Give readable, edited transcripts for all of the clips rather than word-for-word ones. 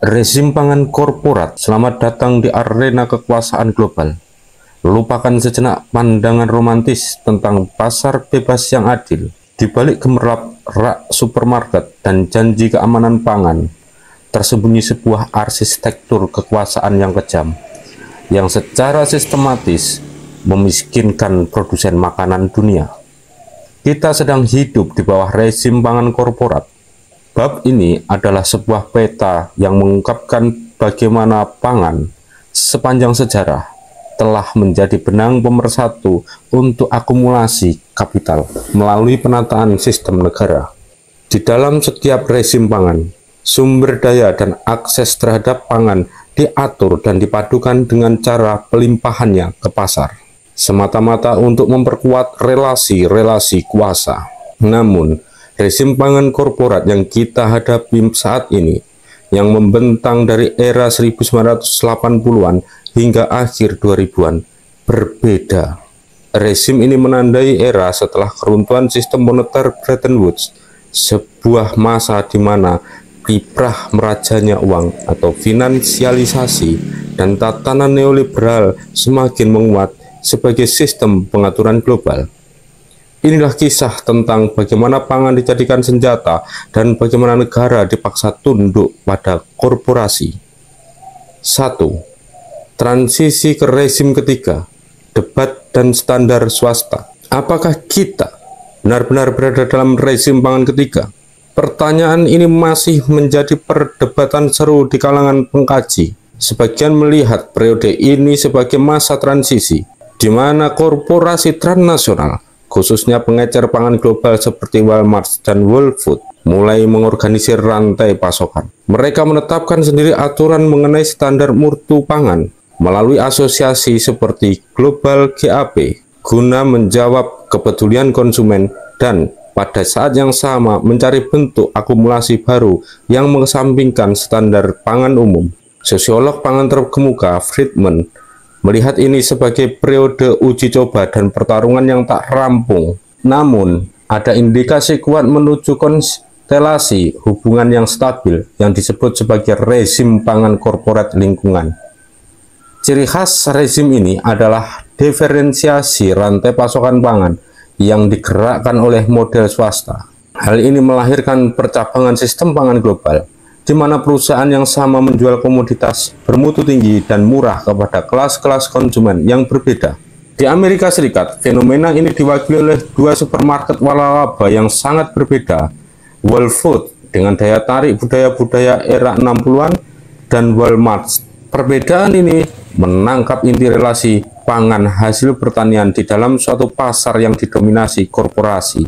Rezim pangan korporat, selamat datang di arena kekuasaan global. Lupakan sejenak pandangan romantis tentang pasar bebas yang adil. Di balik gemerlap rak supermarket dan janji keamanan pangan, tersembunyi sebuah arsitektur kekuasaan yang kejam, yang secara sistematis memiskinkan produsen makanan dunia. Kita sedang hidup di bawah rezim pangan korporat. Bab ini adalah sebuah peta yang mengungkapkan bagaimana pangan sepanjang sejarah telah menjadi benang pemersatu untuk akumulasi kapital melalui penataan sistem negara. Di dalam setiap rezim pangan, sumber daya dan akses terhadap pangan diatur dan dipadukan dengan cara pelimpahannya ke pasar, semata-mata untuk memperkuat relasi-relasi kuasa. Namun, rezim pangan korporat yang kita hadapi saat ini, yang membentang dari era 1980-an hingga akhir 2000-an, berbeda. Rezim ini menandai era setelah keruntuhan sistem moneter Bretton Woods, sebuah masa di mana kiprah merajanya uang atau finansialisasi dan tatanan neoliberal semakin menguat sebagai sistem pengaturan global. Inilah kisah tentang bagaimana pangan dijadikan senjata dan bagaimana negara dipaksa tunduk pada korporasi. 1. Transisi ke rezim ketiga, debat dan standar swasta. Apakah kita benar-benar berada dalam rezim pangan ketiga? Pertanyaan ini masih menjadi perdebatan seru di kalangan pengkaji. Sebagian melihat periode ini sebagai masa transisi, di mana korporasi transnasional, khususnya pengecer pangan global seperti Walmart dan Whole Foods, mulai mengorganisir rantai pasokan. Mereka menetapkan sendiri aturan mengenai standar mutu pangan melalui asosiasi seperti Global GAP guna menjawab kepedulian konsumen dan pada saat yang sama mencari bentuk akumulasi baru yang mengesampingkan standar pangan umum. Sosiolog pangan terkemuka Friedman melihat ini sebagai periode uji coba dan pertarungan yang tak rampung. Namun, ada indikasi kuat menuju konstelasi hubungan yang stabil yang disebut sebagai rezim pangan korporat lingkungan. Ciri khas rezim ini adalah diferensiasi rantai pasokan pangan yang digerakkan oleh model swasta. Hal ini melahirkan percabangan sistem pangan global, di mana perusahaan yang sama menjual komoditas bermutu tinggi dan murah kepada kelas-kelas konsumen yang berbeda. Di Amerika Serikat, fenomena ini diwakili oleh dua supermarket waralaba yang sangat berbeda, Whole Foods dengan daya tarik budaya-budaya era 60-an dan Walmart. Perbedaan ini menangkap inti relasi pangan hasil pertanian di dalam suatu pasar yang didominasi korporasi,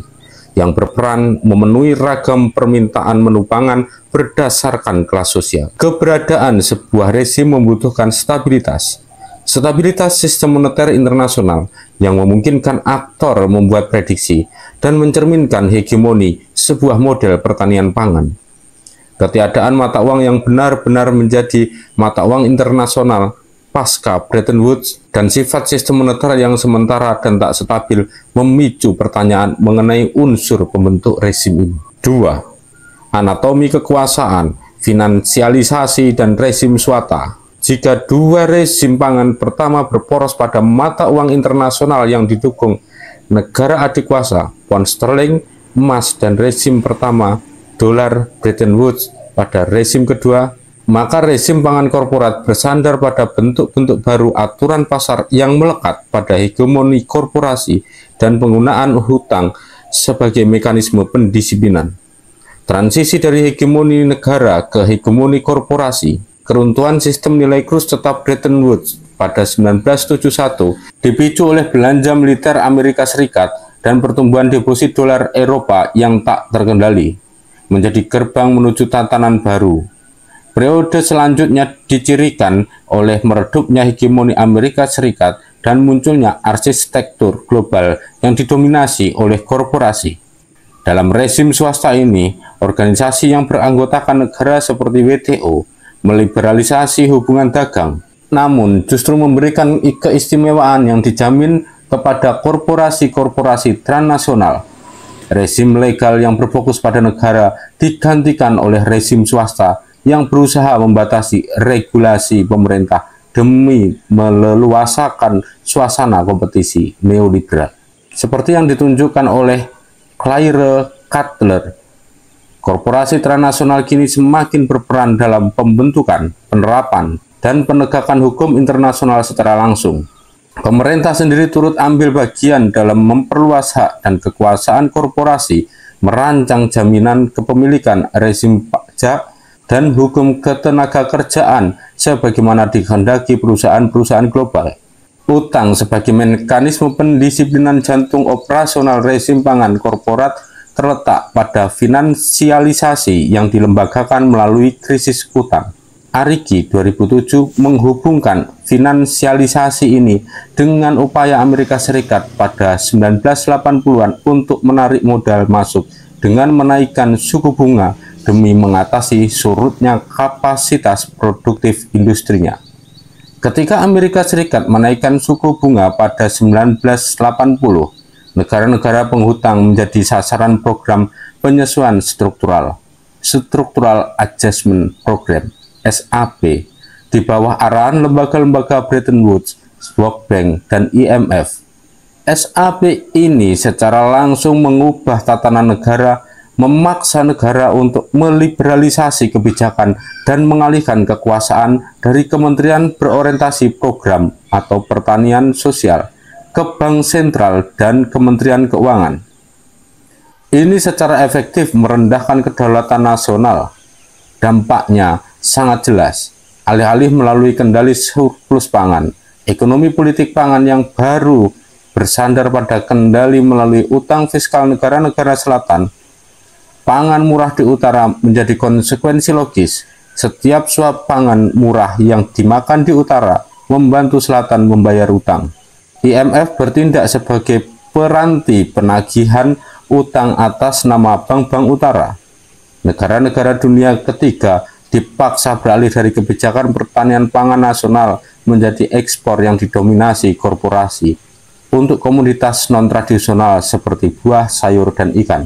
yang berperan memenuhi ragam permintaan menu pangan berdasarkan kelas sosial. Keberadaan sebuah rezim membutuhkan stabilitas. Stabilitas sistem moneter internasional yang memungkinkan aktor membuat prediksi dan mencerminkan hegemoni sebuah model pertanian pangan. Ketiadaan mata uang yang benar-benar menjadi mata uang internasional pasca Bretton Woods dan sifat sistem moneter yang sementara dan tak stabil memicu pertanyaan mengenai unsur pembentuk rezim ini. 2. Anatomi kekuasaan, finansialisasi, dan rezim swasta. Jika dua rezim pangan pertama berporos pada mata uang internasional yang didukung negara adikuasa, pound sterling, emas, dan rezim pertama, dolar Bretton Woods pada rezim kedua, maka rezim pangan korporat bersandar pada bentuk-bentuk baru aturan pasar yang melekat pada hegemoni korporasi dan penggunaan hutang sebagai mekanisme pendisiplinan. Transisi dari hegemoni negara ke hegemoni korporasi, keruntuhan sistem nilai kurs tetap Bretton Woods pada 1971 dipicu oleh belanja militer Amerika Serikat dan pertumbuhan deposit dolar Eropa yang tak terkendali, menjadi gerbang menuju tatanan baru. Periode selanjutnya dicirikan oleh meredupnya hegemoni Amerika Serikat dan munculnya arsitektur global yang didominasi oleh korporasi. Dalam rezim swasta ini, organisasi yang beranggotakan negara seperti WTO meliberalisasi hubungan dagang, namun justru memberikan keistimewaan yang dijamin kepada korporasi-korporasi transnasional. Rezim legal yang berfokus pada negara digantikan oleh rezim swasta yang berusaha membatasi regulasi pemerintah demi meleluasakan suasana kompetisi neoliberal. Seperti yang ditunjukkan oleh Claire Cutler, korporasi transnasional kini semakin berperan dalam pembentukan, penerapan, dan penegakan hukum internasional secara langsung. Pemerintah sendiri turut ambil bagian dalam memperluas hak dan kekuasaan korporasi, merancang jaminan kepemilikan, rezim pajak, dan hukum ketenagakerjaan sebagaimana dikehendaki perusahaan-perusahaan global. Utang sebagai mekanisme pendisiplinan jantung operasional rezim pangan korporat terletak pada finansialisasi yang dilembagakan melalui krisis utang. Arigi 2007 menghubungkan finansialisasi ini dengan upaya Amerika Serikat pada 1980-an untuk menarik modal masuk dengan menaikkan suku bunga demi mengatasi surutnya kapasitas produktif industrinya. Ketika Amerika Serikat menaikkan suku bunga pada 1980, negara-negara penghutang menjadi sasaran program penyesuaian struktural, Structural Adjustment Program, SAP, di bawah arahan lembaga-lembaga Bretton Woods, World Bank, dan IMF. SAP ini secara langsung mengubah tatanan negara, memaksa negara untuk meliberalisasi kebijakan dan mengalihkan kekuasaan dari kementerian berorientasi program atau pertanian sosial ke Bank Sentral dan Kementerian Keuangan. Ini secara efektif merendahkan kedaulatan nasional. Dampaknya sangat jelas, alih-alih melalui kendali surplus pangan, ekonomi politik pangan yang baru bersandar pada kendali melalui utang fiskal negara-negara selatan. Pangan murah di utara menjadi konsekuensi logis. Setiap suap pangan murah yang dimakan di utara membantu selatan membayar utang. IMF bertindak sebagai peranti penagihan utang atas nama bank-bank utara. Negara-negara dunia ketiga dipaksa beralih dari kebijakan pertanian pangan nasional menjadi ekspor yang didominasi korporasi untuk komoditas non-tradisional seperti buah, sayur, dan ikan,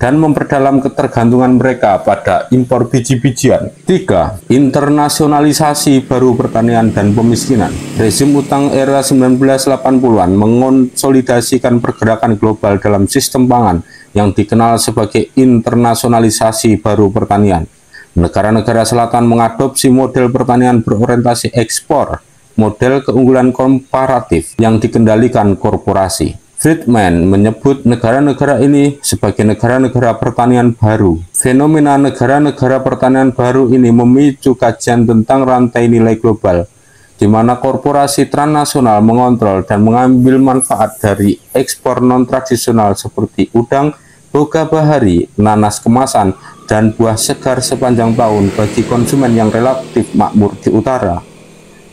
dan memperdalam ketergantungan mereka pada impor biji-bijian. 3. Internasionalisasi baru pertanian dan pemiskinan. Rezim utang era 1980-an mengonsolidasikan pergerakan global dalam sistem pangan yang dikenal sebagai internasionalisasi baru pertanian. Negara-negara selatan mengadopsi model pertanian berorientasi ekspor, model keunggulan komparatif yang dikendalikan korporasi. Friedman menyebut negara-negara ini sebagai negara-negara pertanian baru. Fenomena negara-negara pertanian baru ini memicu kajian tentang rantai nilai global, di mana korporasi transnasional mengontrol dan mengambil manfaat dari ekspor non-tradisional seperti udang, boga bahari, nanas kemasan, dan buah segar sepanjang tahun bagi konsumen yang relatif makmur di utara.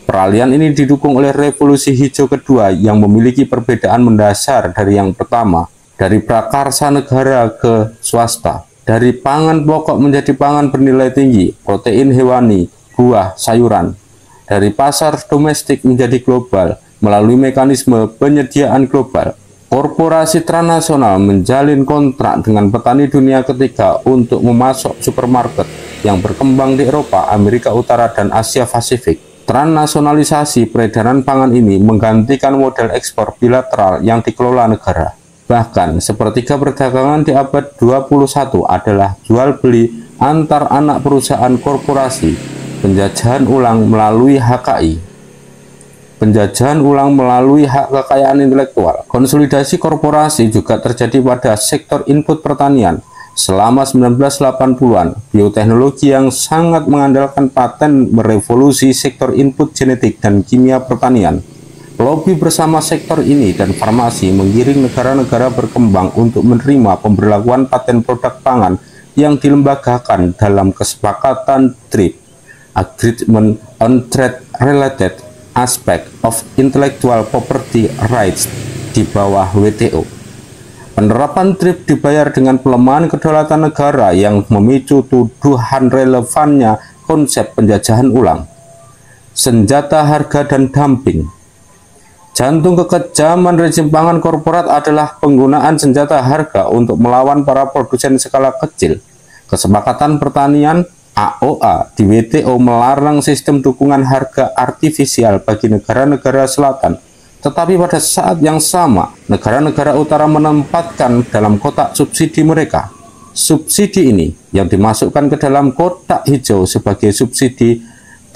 Peralihan ini didukung oleh revolusi hijau kedua yang memiliki perbedaan mendasar dari yang pertama, dari prakarsa negara ke swasta, dari pangan pokok menjadi pangan bernilai tinggi, protein hewani, buah, sayuran, dari pasar domestik menjadi global melalui mekanisme penyediaan global. Korporasi transnasional menjalin kontrak dengan petani dunia ketiga untuk memasok supermarket yang berkembang di Eropa, Amerika Utara, dan Asia Pasifik. Transnasionalisasi peredaran pangan ini menggantikan model ekspor bilateral yang dikelola negara. Bahkan, sepertiga perdagangan di abad 21 adalah jual-beli antar anak perusahaan korporasi, penjajahan ulang melalui HKI. Penjajahan ulang melalui hak kekayaan intelektual. Konsolidasi korporasi juga terjadi pada sektor input pertanian. Selama 1980-an, bioteknologi yang sangat mengandalkan paten merevolusi sektor input genetik dan kimia pertanian. Lobby bersama sektor ini dan farmasi menggiring negara-negara berkembang untuk menerima pemberlakuan paten produk pangan yang dilembagakan dalam kesepakatan TRIPS, Agreement on Trade Related Aspect of Intellectual Property Rights, di bawah WTO. Penerapan TRIPS dibayar dengan pelemahan kedaulatan negara yang memicu tuduhan relevannya konsep penjajahan ulang, senjata harga, dan dumping. Jantung kekejaman rezim pangan korporat adalah penggunaan senjata harga untuk melawan para produsen skala kecil. Kesepakatan pertanian AOA di WTO melarang sistem dukungan harga artifisial bagi negara-negara selatan. Tetapi pada saat yang sama, negara-negara utara menempatkan dalam kotak subsidi mereka. Subsidi ini yang dimasukkan ke dalam kotak hijau sebagai subsidi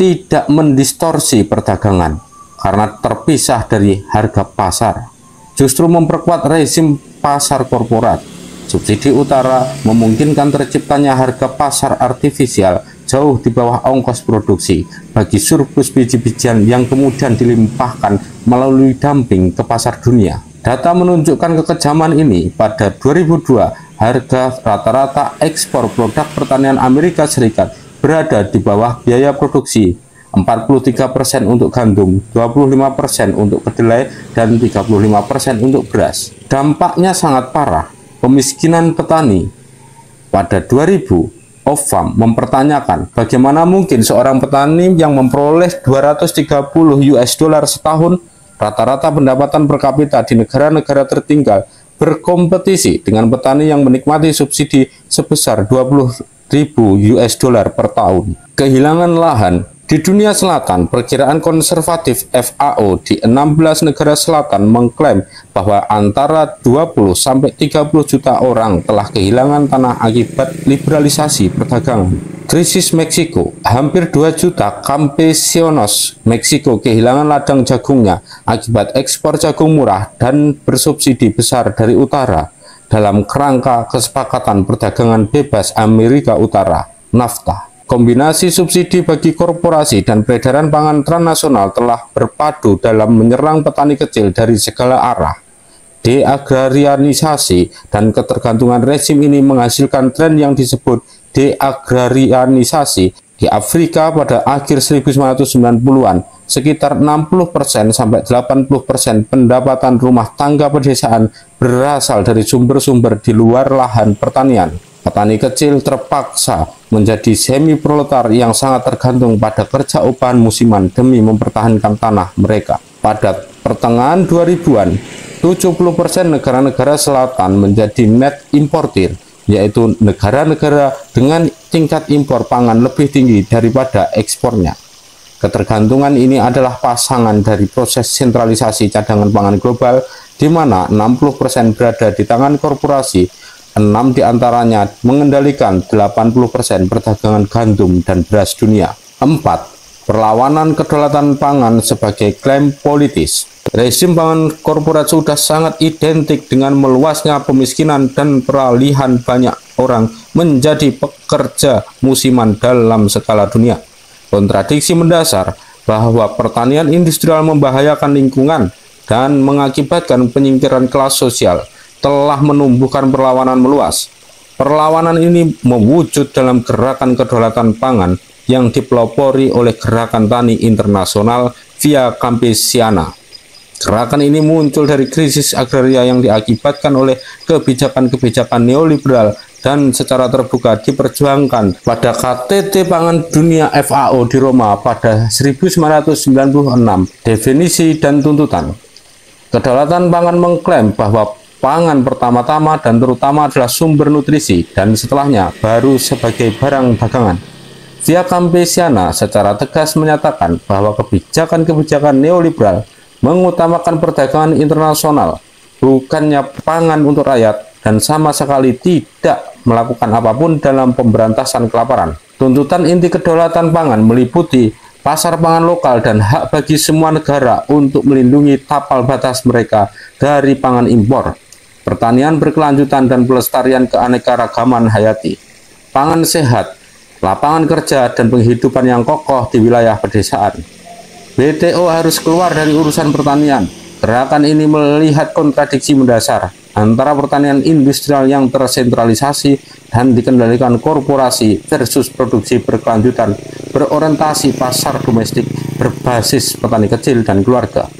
tidak mendistorsi perdagangan karena terpisah dari harga pasar. Justru memperkuat rezim pasar korporat. Subsidi utara memungkinkan terciptanya harga pasar artifisial jauh di bawah ongkos produksi bagi surplus biji-bijian yang kemudian dilimpahkan melalui dumping ke pasar dunia. Data menunjukkan kekejaman ini. Pada 2002, harga rata-rata ekspor produk pertanian Amerika Serikat berada di bawah biaya produksi, 43% untuk gandum, 25% untuk kedelai, dan 35% untuk beras. Dampaknya sangat parah. Pemiskinan petani. Pada 2000, Oxfam mempertanyakan bagaimana mungkin seorang petani yang memperoleh 230 US dollar setahun, rata-rata pendapatan per kapita di negara-negara tertinggal, berkompetisi dengan petani yang menikmati subsidi sebesar 20.000 US dollar per tahun. Kehilangan lahan. Di dunia selatan, perkiraan konservatif FAO di 16 negara selatan mengklaim bahwa antara 20-30 juta orang telah kehilangan tanah akibat liberalisasi perdagangan. Krisis Meksiko, hampir 2 juta campesinos Meksiko kehilangan ladang jagungnya akibat ekspor jagung murah dan bersubsidi besar dari utara dalam kerangka kesepakatan perdagangan bebas Amerika Utara, NAFTA. Kombinasi subsidi bagi korporasi dan peredaran pangan transnasional telah berpadu dalam menyerang petani kecil dari segala arah. Deagrarianisasi dan ketergantungan rezim ini menghasilkan tren yang disebut deagrarianisasi. Di Afrika pada akhir 1990-an, sekitar 60% sampai 80% pendapatan rumah tangga pedesaan berasal dari sumber-sumber di luar lahan pertanian. Petani kecil terpaksa menjadi semi-proletar yang sangat tergantung pada kerja upahan musiman demi mempertahankan tanah mereka. Pada pertengahan 2000-an, 70% negara-negara selatan menjadi net importir, yaitu negara-negara dengan tingkat impor pangan lebih tinggi daripada ekspornya. Ketergantungan ini adalah pasangan dari proses sentralisasi cadangan pangan global, di mana 60% berada di tangan korporasi. 6 diantaranya mengendalikan 80% perdagangan gandum dan beras dunia. 4. Perlawanan kedaulatan pangan sebagai klaim politis. Rezim pangan korporat sudah sangat identik dengan meluasnya pemiskinan dan peralihan banyak orang menjadi pekerja musiman dalam skala dunia. Kontradiksi mendasar bahwa pertanian industrial membahayakan lingkungan dan mengakibatkan penyingkiran kelas sosial telah menumbuhkan perlawanan meluas. Perlawanan ini mewujud dalam gerakan kedaulatan pangan yang dipelopori oleh Gerakan Tani Internasional Via Campesiana. Gerakan ini muncul dari krisis agraria yang diakibatkan oleh kebijakan-kebijakan neoliberal dan secara terbuka diperjuangkan pada KTT Pangan Dunia FAO di Roma pada 1996. Definisi dan tuntutan. Kedaulatan pangan mengklaim bahwa pangan pertama-tama dan terutama adalah sumber nutrisi dan setelahnya baru sebagai barang dagangan. Via Campesiana secara tegas menyatakan bahwa kebijakan-kebijakan neoliberal mengutamakan perdagangan internasional, bukannya pangan untuk rakyat, dan sama sekali tidak melakukan apapun dalam pemberantasan kelaparan. Tuntutan inti kedaulatan pangan meliputi pasar pangan lokal dan hak bagi semua negara untuk melindungi tapal batas mereka dari pangan impor, pertanian berkelanjutan dan pelestarian keanekaragaman hayati, pangan sehat, lapangan kerja, dan penghidupan yang kokoh di wilayah pedesaan. WTO harus keluar dari urusan pertanian. Gerakan ini melihat kontradiksi mendasar antara pertanian industrial yang tersentralisasi dan dikendalikan korporasi versus produksi berkelanjutan berorientasi pasar domestik berbasis petani kecil dan keluarga.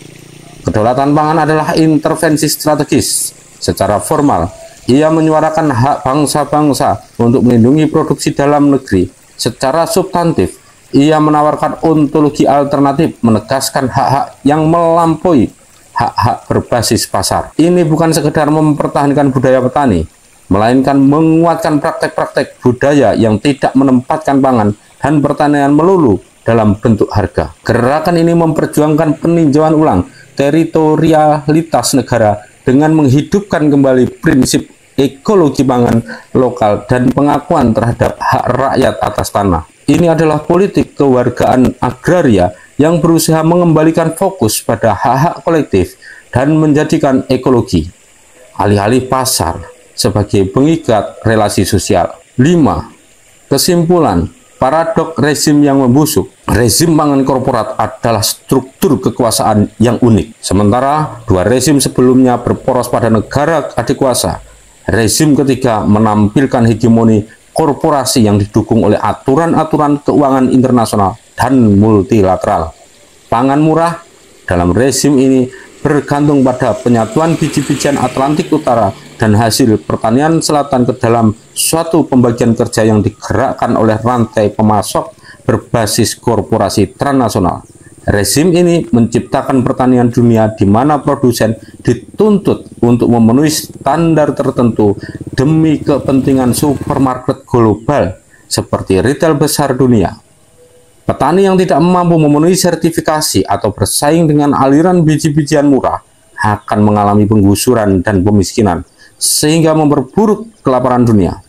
Kedaulatan pangan adalah intervensi strategis. Secara formal, ia menyuarakan hak bangsa-bangsa untuk melindungi produksi dalam negeri. Secara substantif, ia menawarkan ontologi alternatif, menegaskan hak-hak yang melampaui hak-hak berbasis pasar. Ini bukan sekedar mempertahankan budaya petani, melainkan menguatkan praktek-praktek budaya yang tidak menempatkan pangan dan pertanian melulu dalam bentuk harga. Gerakan ini memperjuangkan peninjauan ulang teritorialitas negara dengan menghidupkan kembali prinsip ekologi pangan lokal dan pengakuan terhadap hak rakyat atas tanah. Ini adalah politik kewargaan agraria yang berusaha mengembalikan fokus pada hak-hak kolektif dan menjadikan ekologi, alih-alih pasar, sebagai pengikat relasi sosial. 5. Kesimpulan, paradok rezim yang membusuk. Rezim pangan korporat adalah struktur kekuasaan yang unik. Sementara dua rezim sebelumnya berporos pada negara adik kuasa, rezim ketiga menampilkan hegemoni korporasi yang didukung oleh aturan-aturan keuangan internasional dan multilateral. Pangan murah dalam rezim ini bergantung pada penyatuan biji-bijian Atlantik Utara dan hasil pertanian selatan ke dalam suatu pembagian kerja yang digerakkan oleh rantai pemasok berbasis korporasi transnasional. Rezim ini menciptakan pertanian dunia di mana produsen dituntut untuk memenuhi standar tertentu demi kepentingan supermarket global seperti retail besar dunia. Petani yang tidak mampu memenuhi sertifikasi atau bersaing dengan aliran biji-bijian murah akan mengalami penggusuran dan pemiskinan, sehingga memperburuk kelaparan dunia.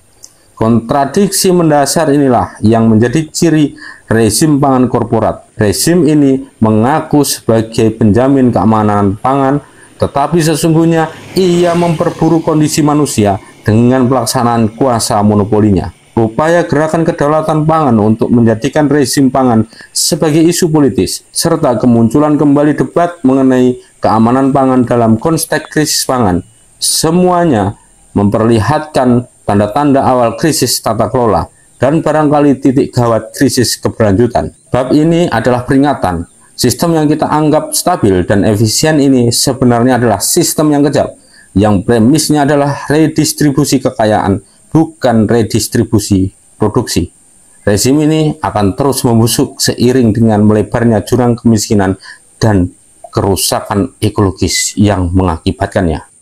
Kontradiksi mendasar inilah yang menjadi ciri rezim pangan korporat. Rezim ini mengaku sebagai penjamin keamanan pangan, tetapi sesungguhnya ia memperburuk kondisi manusia dengan pelaksanaan kuasa monopolinya. Upaya gerakan kedaulatan pangan untuk menjadikan rezim pangan sebagai isu politis, serta kemunculan kembali debat mengenai keamanan pangan dalam konteks krisis pangan, semuanya memperlihatkan tanda-tanda awal krisis tata kelola dan barangkali titik gawat krisis keberlanjutan. Bab ini adalah peringatan. Sistem yang kita anggap stabil dan efisien ini sebenarnya adalah sistem yang kejam, yang premisnya adalah redistribusi kekayaan, bukan redistribusi produksi. Rezim ini akan terus membusuk seiring dengan melebarnya jurang kemiskinan dan kerusakan ekologis yang mengakibatkannya.